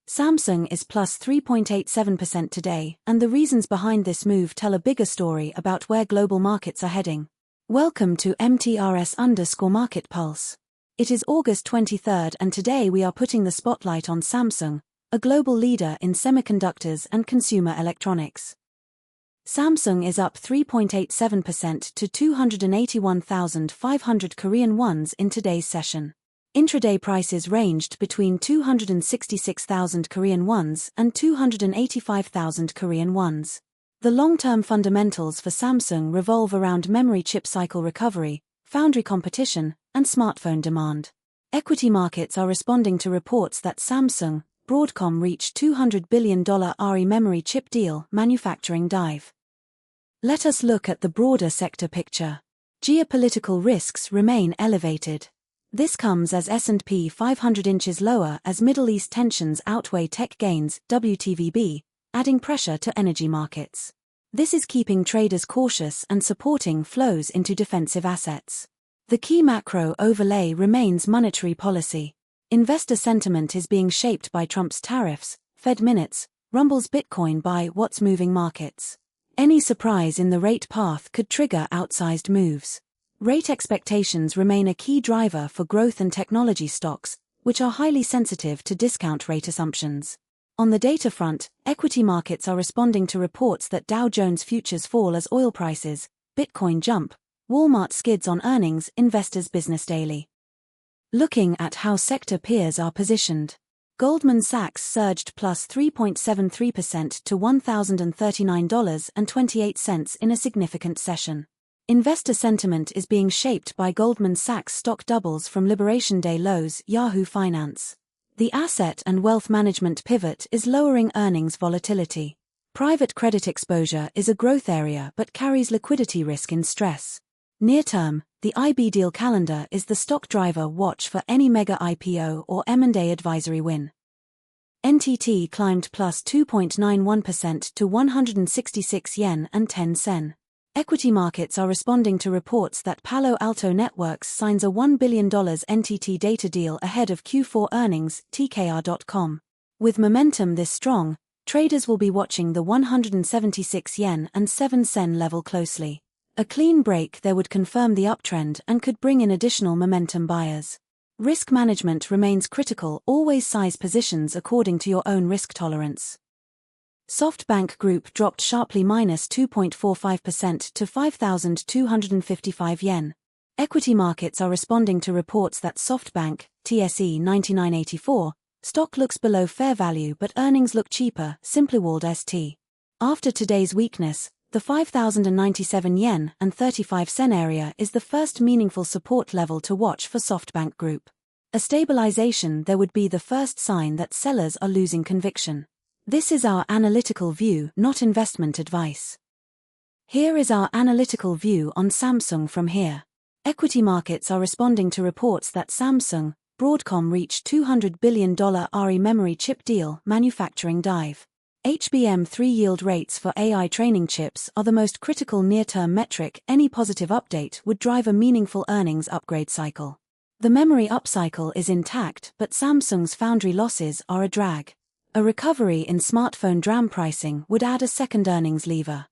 Samsung is plus 3.87% today, and the reasons behind this move tell a bigger story about where global markets are heading. Welcome to MTRS_Market Pulse. It is August 23rd, and today we are putting the spotlight on Samsung, a global leader in semiconductors and consumer electronics. Samsung is up 3.87% to 281,500 Korean wons in today's session. Intraday prices ranged between 266,000 Korean wons and 285,000 Korean wons. The long-term fundamentals for Samsung revolve around memory chip cycle recovery, foundry competition, and smartphone demand. Equity markets are responding to reports that Samsung, Broadcom reached $200 billion RE memory chip deal manufacturing dive. Let us look at the broader sector picture. Geopolitical risks remain elevated. This comes as S&P 500 inches lower as Middle East tensions outweigh tech gains, WTVB, adding pressure to energy markets. This is keeping traders cautious and supporting flows into defensive assets. The key macro overlay remains monetary policy. Investor sentiment is being shaped by Trump's tariffs, Fed minutes, rumbles Bitcoin by what's moving markets. Any surprise in the rate path could trigger outsized moves. Rate expectations remain a key driver for growth and technology stocks, which are highly sensitive to discount rate assumptions. On the data front, equity markets are responding to reports that Dow Jones futures fall as oil prices, Bitcoin jump, Walmart skids on earnings, Investors Business Daily. Looking at how sector peers are positioned. Goldman Sachs surged plus 3.73% to $1,039.28 in a significant session. Investor sentiment is being shaped by Goldman Sachs stock doubles from Liberation Day lows, Yahoo Finance. The asset and wealth management pivot is lowering earnings volatility. Private credit exposure is a growth area but carries liquidity risk in stress. Near term, the IB deal calendar is the stock driver watch for any mega IPO or M&A advisory win. NTT climbed plus 2.91% to 166 yen and 10 sen. Equity markets are responding to reports that Palo Alto Networks signs a $1 billion NTT data deal ahead of Q4 earnings, TKR.com. With momentum this strong, traders will be watching the 176 yen and 7 sen level closely. A clean break there would confirm the uptrend and could bring in additional momentum buyers. Risk management remains critical, always size positions according to your own risk tolerance. SoftBank Group dropped sharply minus 2.45% to 5,255 yen. Equity markets are responding to reports that SoftBank, TSE 9984, stock looks below fair value but earnings look cheaper, Simpliwald ST. After today's weakness, the 5,097 yen and 35 sen area is the first meaningful support level to watch for SoftBank Group. A stabilization there would be the first sign that sellers are losing conviction. This is our analytical view, not investment advice. Here is our analytical view on Samsung from here. Equity markets are responding to reports that Samsung, Broadcom reached $200 billion RE memory chip deal manufacturing dive. HBM3 yield rates for AI training chips are the most critical near-term metric. Any positive update would drive a meaningful earnings upgrade cycle. The memory upcycle is intact, but Samsung's foundry losses are a drag. A recovery in smartphone DRAM pricing would add a second earnings lever.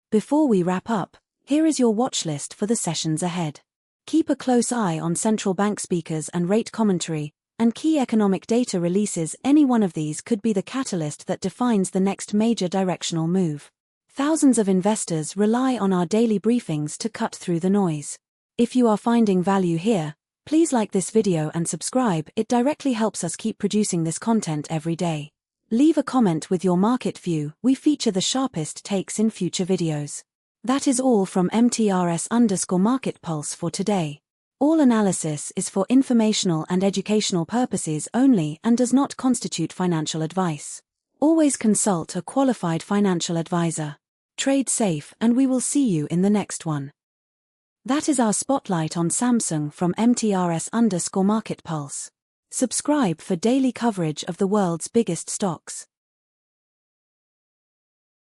Before we wrap up, here is your watch list for the sessions ahead. Keep a close eye on central bank speakers and rate commentary, and key economic data releases. Any one of these could be the catalyst that defines the next major directional move. Thousands of investors rely on our daily briefings to cut through the noise. If you are finding value here, please like this video and subscribe. It directly helps us keep producing this content every day. Leave a comment with your market view. We feature the sharpest takes in future videos. That is all from MTRS_Market Pulse for today. All analysis is for informational and educational purposes only and does not constitute financial advice. Always consult a qualified financial advisor. Trade safe, and we will see you in the next one. That is our spotlight on Samsung from MTRS_Market Pulse. Subscribe for daily coverage of the world's biggest stocks.